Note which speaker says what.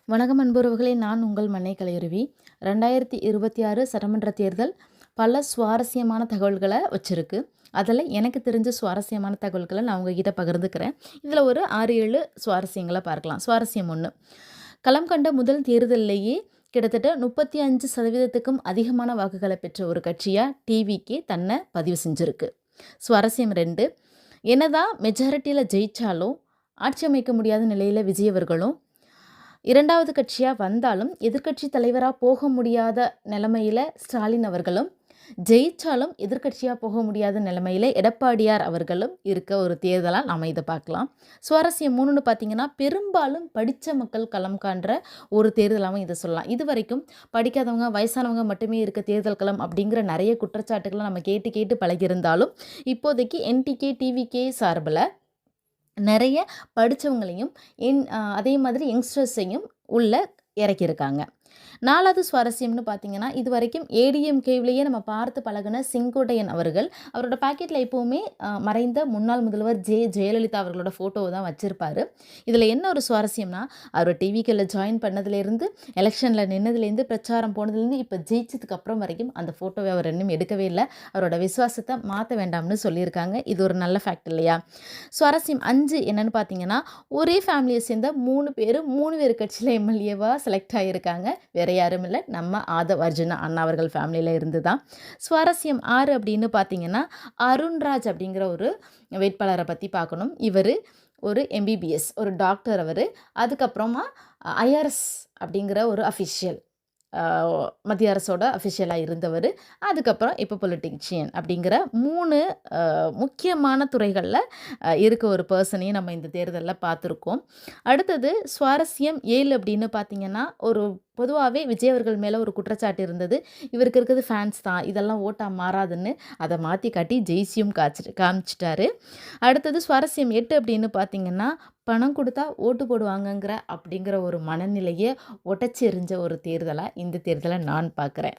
Speaker 1: வணக்கம் அன்புறவுகளே, நான் உங்கள் மன்னை கலையுருவி. 2026 சட்டமன்ற தேர்தல் பல சுவாரஸ்யமான தகவல்களை வச்சுருக்கு. அதில் எனக்கு தெரிஞ்ச சுவாரஸ்யமான தகவல்களை நான் உங்ககிட்ட பகிர்ந்துக்கிறேன். இதில் ஒரு 6-7 சுவாரஸ்யங்களை பார்க்கலாம். சுவாரஸ்யம் 1, களம் கண்ட முதல் தேர்தலிலேயே கிட்டத்தட்ட 35% அதிகமான வாக்குகளை பெற்ற ஒரு கட்சியாக டிவிகே தன்னை பதிவு செஞ்சுருக்கு. சுவாரஸ்யம் 2, என்னதான் மெஜாரிட்டியில் ஜெயித்தாலும் ஆட்சி அமைக்க முடியாத நிலையில் விஜய் அவர்களும், இரண்டாவது கட்சியாக வந்தாலும் எதிர்க்கட்சி தலைவராக போக முடியாத நிலைமையில் ஸ்டாலின் அவர்களும், ஜெயித்தாலும் எதிர்க்கட்சியாக போக முடியாத நிலைமையில் எடப்பாடியார் அவர்களும் இருக்க ஒரு தேர்தலாக நாம் இதை பார்க்கலாம். சுவாரஸ்யம் 3ன்னு பார்த்திங்கன்னா, பெரும்பாலும் படித்த மக்கள் களம் காண்ற ஒரு தேர்தலாகவும் இதை சொல்லலாம். இது வரைக்கும் படிக்காதவங்க, வயசானவங்க மட்டுமே இருக்க தேர்தல் களம் அப்படிங்கிற நிறைய குற்றச்சாட்டுகளை நம்ம கேட்டு கேட்டு பழகியிருந்தாலும், இப்போதைக்கு என்டிகே டிவிகே சார்பில் நிறைய படித்தவங்களையும் அதே மாதிரி யங்ஸ்டர்ஸையும் உள்ள இறக்கியிருக்காங்க. 4வது சுவாரஸ்யம்னு பார்த்தீங்கன்னா, இது வரைக்கும் ஏடிஎம்கேவிலேயே நம்ம பார்த்து பழகின செங்கோட்டையன் அவர்கள் அவரோட பாக்கெட்டில் எப்போவுமே மறைந்த முன்னாள் முதல்வர் ஜெயலலிதா அவர்களோட ஃபோட்டோவை தான் வச்சுருப்பார். இதில் என்ன ஒரு சுவாரஸ்யம்னா, அவர் டிவிக்கில் ஜாயின் பண்ணதுலேருந்து, எலெக்ஷனில் நின்னதுலேருந்து, பிரச்சாரம் போனதுலேருந்து, இப்போ ஜெயிச்சதுக்கப்புறம் வரைக்கும் அந்த ஃபோட்டோவை அவர் இன்னும் எடுக்கவே இல்லை. அவரோட விசுவாசத்தை மாற்ற வேண்டாம்னு சொல்லியிருக்காங்க. இது ஒரு நல்ல ஃபேக்ட் இல்லையா? சுவாரஸ்யம் 5 என்னென்னு பார்த்தீங்கன்னா, ஒரே ஃபேமிலியை சேர்ந்த 3 பேர் 3 வேறு கட்சியில் எம்எல்ஏவாக செலக்ட் ஆகியிருக்காங்க. வேறு யாரும் இல்லை, நம்ம ஆதவ் அர்ஜுனா அண்ணா அவர்கள் ஃபேமிலியில் இருந்து தான். சுவாரஸ்யம் 6 அப்படின்னு பார்த்தீங்கன்னா, அருண்ராஜ் அப்படிங்கிற ஒரு வேட்பாளரை பற்றி பார்க்கணும். இவர் ஒரு எம்பிபிஎஸ், ஒரு டாக்டர். அவர் அதுக்கப்புறமா ஐஆர்எஸ் அப்படிங்கிற ஒரு அஃபிஷியல், மத்திய அரசோட அஃபிஷியலாக இருந்தவர். அதுக்கப்புறம் இப்போ பொலிட்டிஷியன் அப்படிங்கிற 3 முக்கியமான துறைகளில் இருக்க ஒரு பர்சனையும் நம்ம இந்த தேர்தலில் பார்த்துருக்கோம். அடுத்தது சுவாரஸ்யம் 7 அப்படின்னு பார்த்திங்கன்னா, ஒரு பொதுவாகவே விஜய் அவர்கள் மேலே ஒரு குற்றச்சாட்டு இருந்தது. இவருக்கு இருக்கிறது ஃபேன்ஸ் தான், இதெல்லாம் ஓட்டாக மாறாதுன்னு. அதை மாற்றி காட்டி ஜெயிச்சியும் காமிச்சிட்டாரு. அடுத்தது சுவாரஸ்யம் 8 அப்படின்னு பார்த்திங்கன்னா, பணம் கொடுத்தா ஓட்டு போடுவாங்கங்கிற அப்படிங்கிற ஒரு மனநிலையை உடச்சி எறிஞ்ச ஒரு தேர்தலாக இந்த தேர்தலை நான் பார்க்குறேன்.